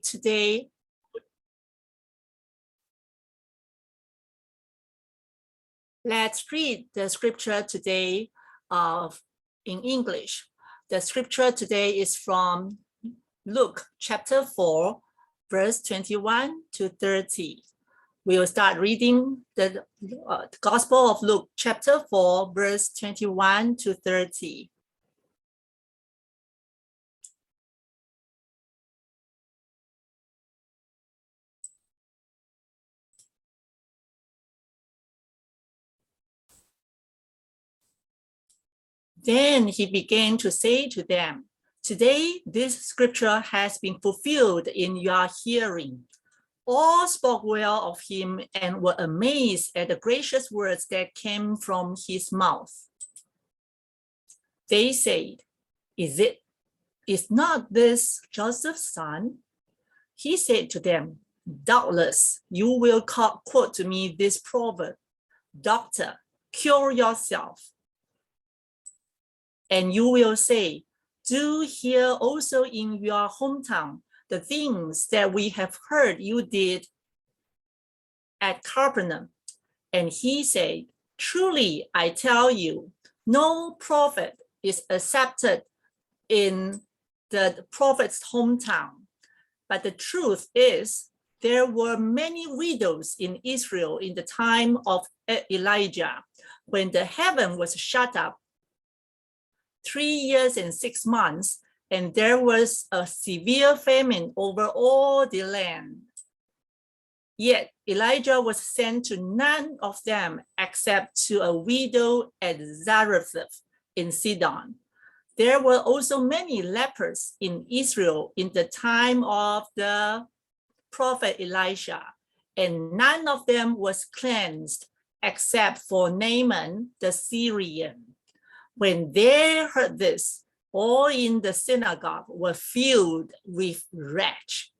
today. Let's read the scripture today in English. The scripture today is from Luke chapter 4, verse 21 to 30. We will start reading the Gospel of Luke chapter 4, verse 21 to 30. Then he began to say to them, "Today this scripture has been fulfilled in your hearing." All spoke well of him and were amazed at the gracious words that came from his mouth. They said, Is not this Joseph's son?" He said to them, "Doubtless you will quote to me this proverb, 'Doctor, cure yourself.' And you will say, 'Do here also in your hometown the things that we have heard you did at Capernaum.' And he said, 'Truly I tell you, no prophet is accepted in the prophet's hometown. But the truth is, there were many widows in Israel in the time of Elijah, when the heaven was shut up 3 years and 6 months, and there was a severe famine over all the land. Yet Elijah was sent to none of them except to a widow at Zarephath in Sidon. There were also many lepers in Israel in the time of the prophet Elisha, and none of them was cleansed except for Naaman the Syrian. When they heard this, all in the synagogue were filled with rage.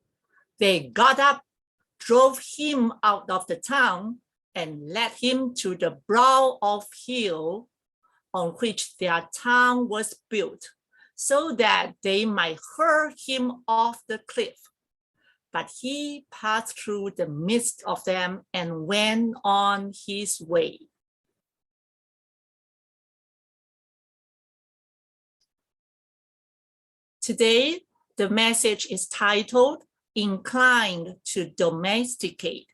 They got up, drove him out of the town, and led him to the brow of hill on which their town was built, so that they might hurl him off the cliff. But he passed through the midst of them and went on his way. Today, the message is titled, Inclined to Domesticate.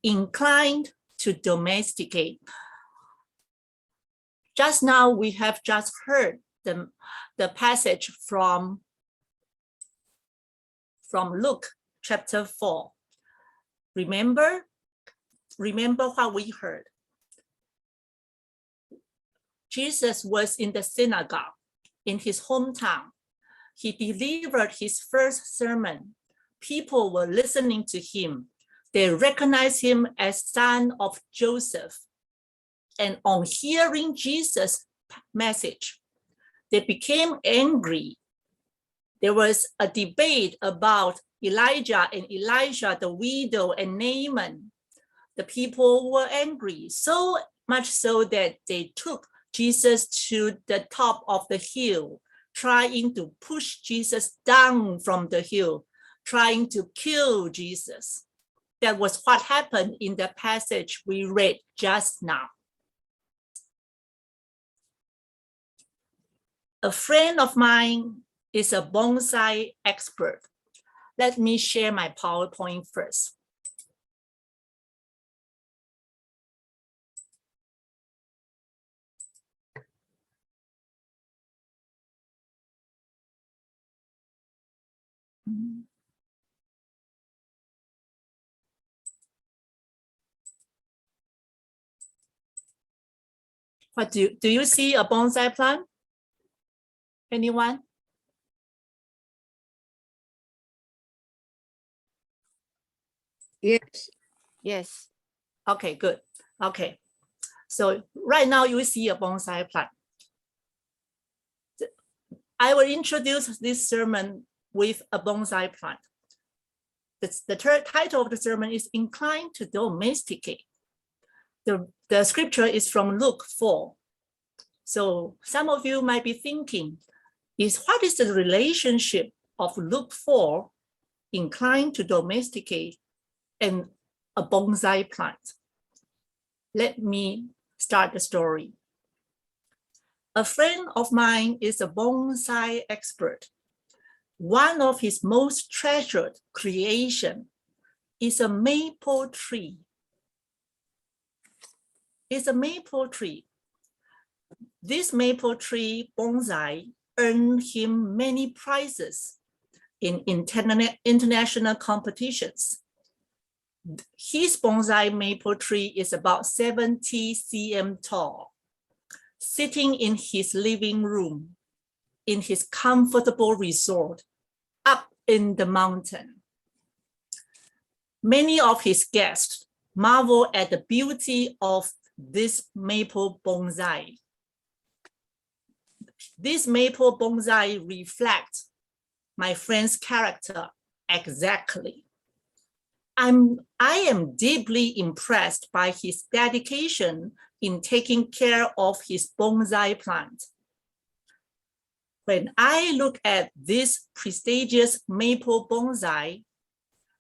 Inclined to Domesticate. Just now, we have just heard the passage from Luke chapter 4. Remember what we heard. Jesus was in the synagogue in his hometown. He delivered his first sermon. People were listening to him. They recognized him as son of Joseph. And on hearing Jesus' message, they became angry. There was a debate about Elijah and Elisha, the widow, and Naaman. The people were angry, so much so that they took Jesus to the top of the hill, trying to push Jesus down from the hill, trying to kill Jesus. That was what happened in the passage we read just now. A friend of mine is a bonsai expert. Let me share my PowerPoint first. What do you see a bonsai plant? Anyone? Yes. Yes. Okay, good. Okay. So right now you see a bonsai plant. I will introduce this sermon with a bonsai plant. The title of the sermon is Inclined to Domesticate. The scripture is from Luke 4. So some of you might be thinking, what is the relationship of Luke 4 inclined to domesticate a bonsai plant. Let me start the story. A friend of mine is a bonsai expert. One of his most treasured creations is a maple tree. It's a maple tree. This maple tree bonsai earned him many prizes in international competitions. His bonsai maple tree is about 70 cm tall, sitting in his living room in his comfortable resort up in the mountain. Many of his guests marvel at the beauty of this maple bonsai. This maple bonsai reflects my friend's character exactly. I am deeply impressed by his dedication in taking care of his bonsai plant. When I look at this prestigious maple bonsai,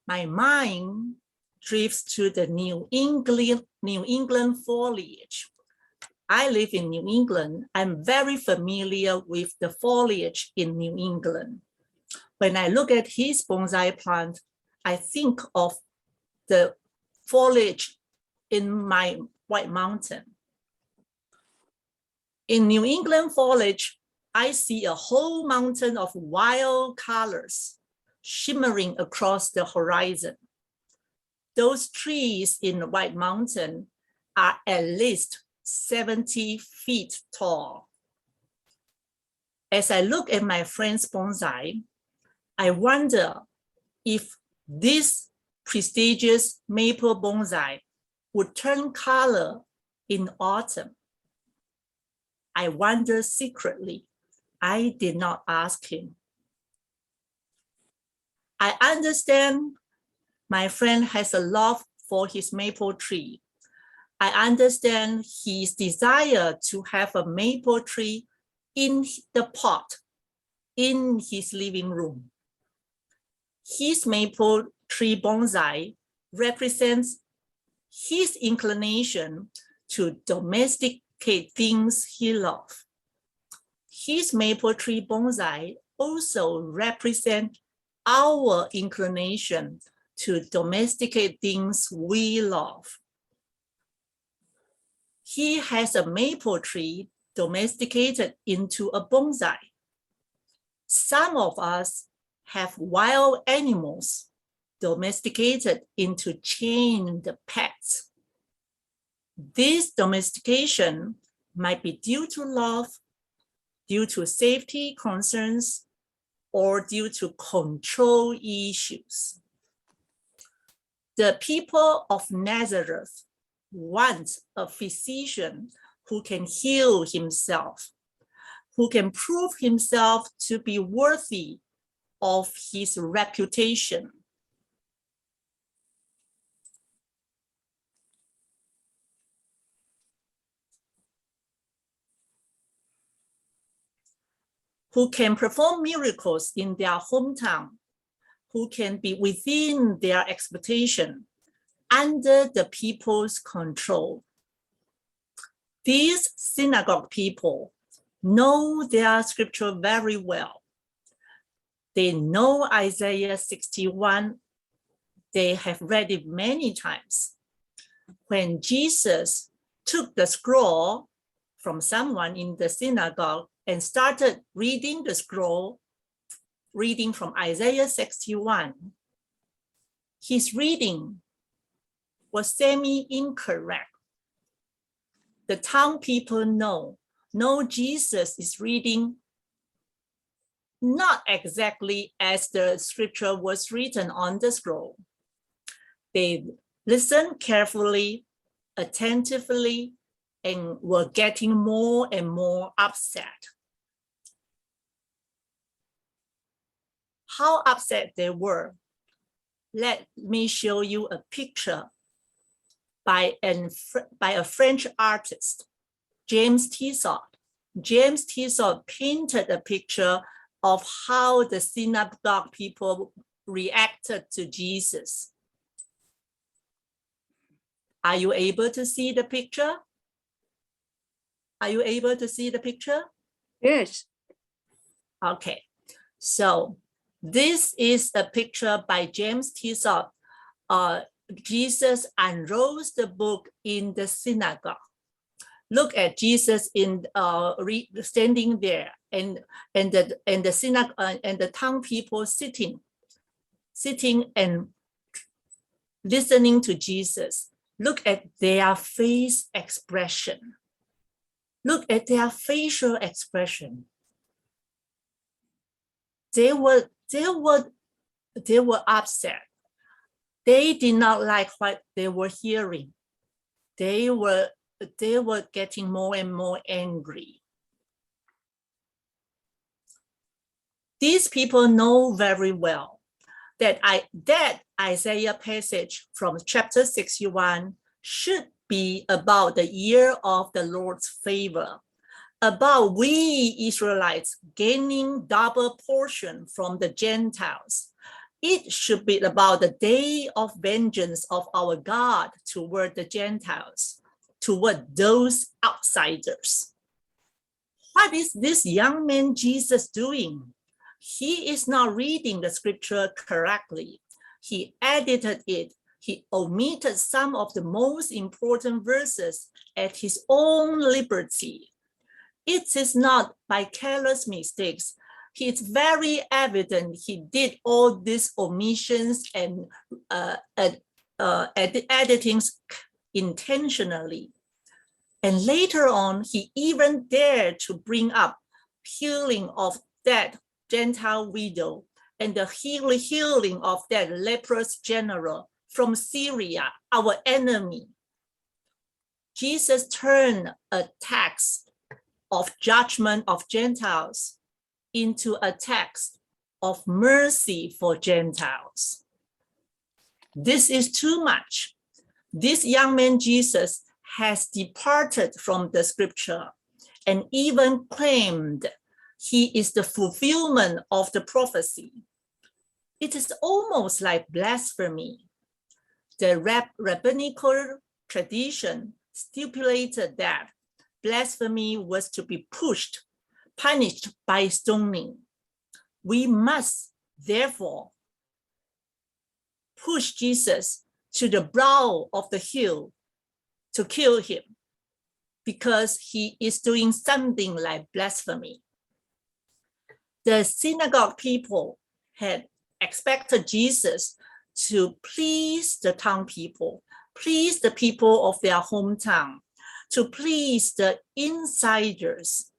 my mind drifts to the New England foliage. I live in New England. I'm very familiar with the foliage in New England. When I look at his bonsai plant, I think of the foliage in my White Mountain. In New England foliage, I see a whole mountain of wild colors shimmering across the horizon. Those trees in White Mountain are at least 70 feet tall. As I look at my friend's bonsai, I wonder if this prestigious maple bonsai would turn color in autumn. I wonder secretly. I did not ask him. I understand my friend has a love for his maple tree. I understand his desire to have a maple tree in the pot in his living room. His maple tree bonsai represents his inclination to domesticate things he loves. His maple tree bonsai also represents our inclination to domesticate things we love. He has a maple tree domesticated into a bonsai. Some of us have wild animals domesticated into chained pets. This domestication might be due to love, due to safety concerns, or due to control issues. The people of Nazareth want a physician who can heal himself, who can prove himself to be worthy of his reputation. Who can perform miracles in their hometown, who can be within their expectation, under the people's control. These synagogue people know their scripture very well. They know Isaiah 61. They have read it many times. When Jesus took the scroll from someone in the synagogue and started reading the scroll, reading from Isaiah 61, his reading was semi-incorrect. The town people know Jesus is reading not exactly as the scripture was written on the scroll. They listened carefully, attentively, and were getting more and more upset. How upset they were, let me show you a picture by a French artist, James Tissot. James Tissot painted a picture of how the synagogue people reacted to Jesus. Are you able to see the picture? Are you able to see the picture? Yes. Okay, so this is a picture by James Tissot. Jesus unrolls the book in the synagogue. Look at Jesus in standing there, and the synagogue and the town people sitting and listening to Jesus. Look at their face expression. Look at their facial expression. They were upset. They did not like what they were hearing. They were getting more and more angry. These people know very well that Isaiah passage from chapter 61 should be about the year of the Lord's favor, about we Israelites gaining double portion from the Gentiles. It should be about the day of vengeance of our God toward the Gentiles, toward those outsiders. What is this young man Jesus doing? He is not reading the scripture correctly. He edited it. He omitted some of the most important verses at his own liberty. It is not by careless mistakes. It's very evident he did all these omissions and editings intentionally. And later on, he even dared to bring up healing of that Gentile widow and the healing of that leprous general from Syria, our enemy. Jesus turned a text of judgment of Gentiles into a text of mercy for Gentiles. This is too much. This young man Jesus has departed from the scripture and even claimed he is the fulfillment of the prophecy. It is almost like blasphemy. The rabbinical tradition stipulated that blasphemy was to be punished by stoning. We must therefore push Jesus to the brow of the hill to kill him, because he is doing something like blasphemy. The synagogue people had expected Jesus to please the town people, please the people of their hometown, to please the insiders.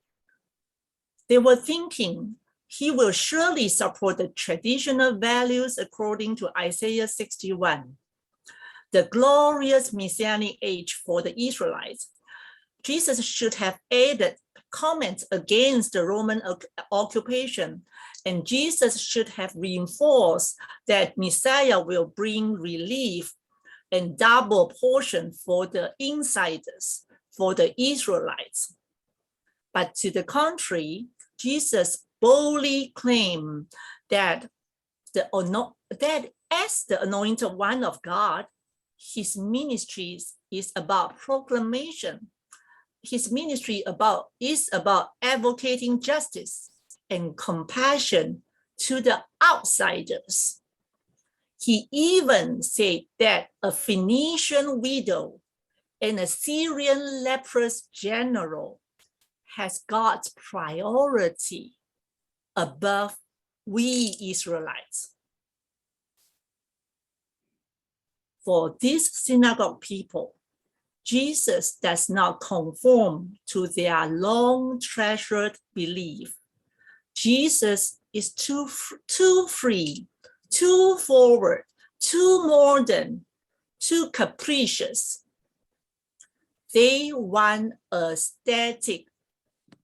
They were thinking he will surely support the traditional values according to Isaiah 61, the glorious messianic age for the Israelites. Jesus should have added comments against the Roman occupation, and Jesus should have reinforced that Messiah will bring relief and double portion for the insiders, for the Israelites. But to the contrary, Jesus boldly claimed that as the anointed one of God, his ministry is about proclamation. His ministry is about advocating justice and compassion to the outsiders. He even said that a Phoenician widow and a Syrian leprous general has God's priority above we Israelites. For these synagogue people, Jesus does not conform to their long treasured belief. Jesus is too free, too forward, too modern, too capricious. They want a static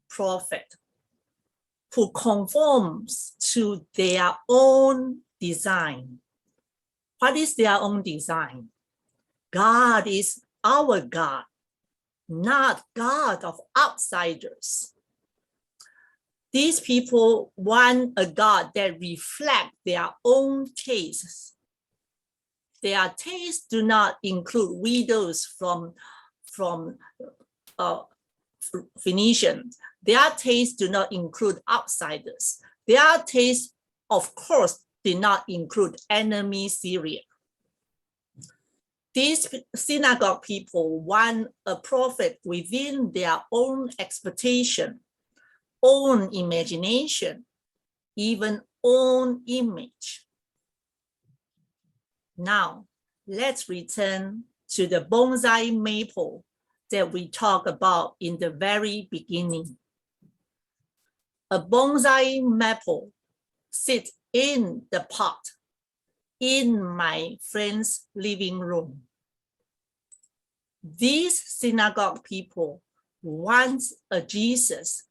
prophet who conforms to their own design. What is their own design? God is our God, not God of outsiders. These people want a God that reflects their own tastes. Their tastes do not include widows from Phoenician. Their tastes do not include outsiders. Their tastes, of course, did not include enemy Syria. These synagogue people want a prophet within their own expectation, own imagination, even own image. Now, let's return to the bonsai maple that we talked about in the very beginning. A bonsai maple sits in the pot in my friend's living room. These synagogue people want a Jesus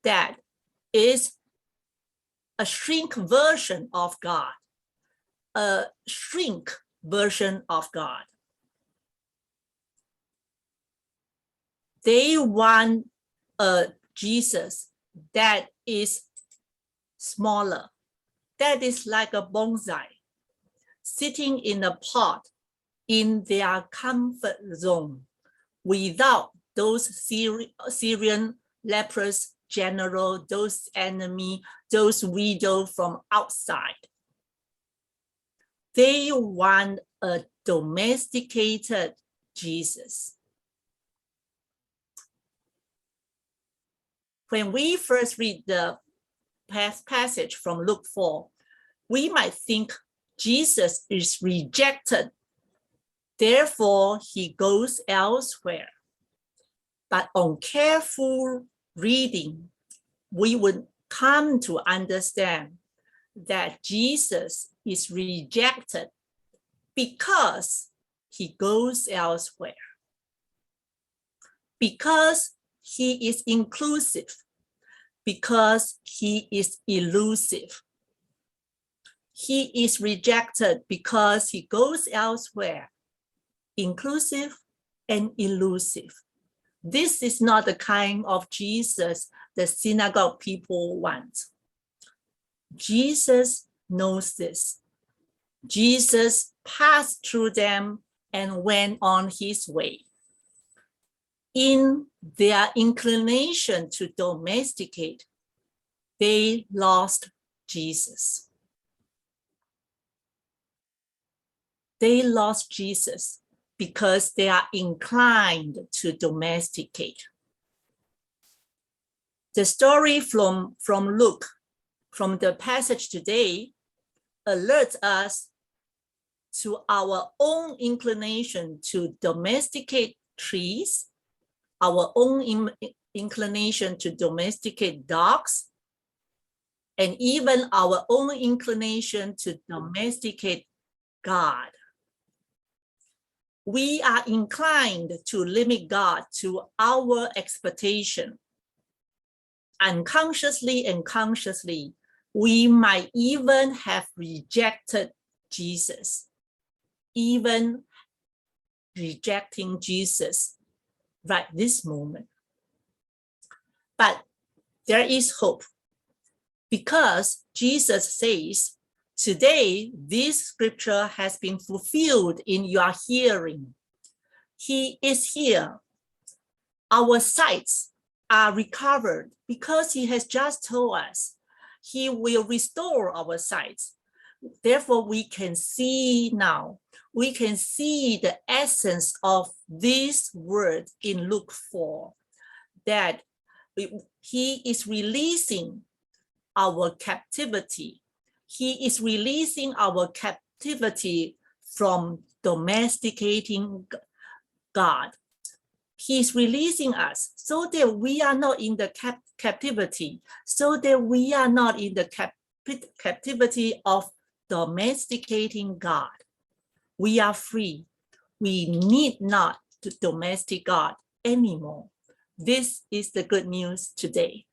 that is a shrink version of God, a shrink version of God. They want a Jesus that is smaller, that is like a bonsai, sitting in a pot in their comfort zone without those Syrian leprous general, those enemy, those widows from outside. They want a domesticated Jesus. When we first read the passage from Luke 4, we might think Jesus is rejected, therefore he goes elsewhere. But on careful reading, we would come to understand that Jesus is rejected because he goes elsewhere, because he is inclusive, because he is elusive. He is rejected because he goes elsewhere, inclusive and elusive. This is not the kind of Jesus the synagogue people want. Jesus knows this. Jesus passed through them and went on his way. In their inclination to domesticate, they lost Jesus. They lost Jesus because they are inclined to domesticate. The story from Luke, from the passage today, alerts us to our own inclination to domesticate trees, our own inclination to domesticate dogs, and even our own inclination to domesticate God. We are inclined to limit God to our expectation. Unconsciously and consciously, we might even have rejected Jesus, even rejecting Jesus right this moment. But there is hope, because Jesus says, today this scripture has been fulfilled in your hearing. He is here. Our sights are recovered because he has just told us he will restore our sights. Therefore, we can see now. We can see the essence of this word in Luke 4, that he is releasing our captivity. He is releasing our captivity from domesticating God. He's releasing us so that we are not in the captivity, so that we are not in the captivity of domesticating God. We are free. We need not to domesticate God anymore. This is the good news today.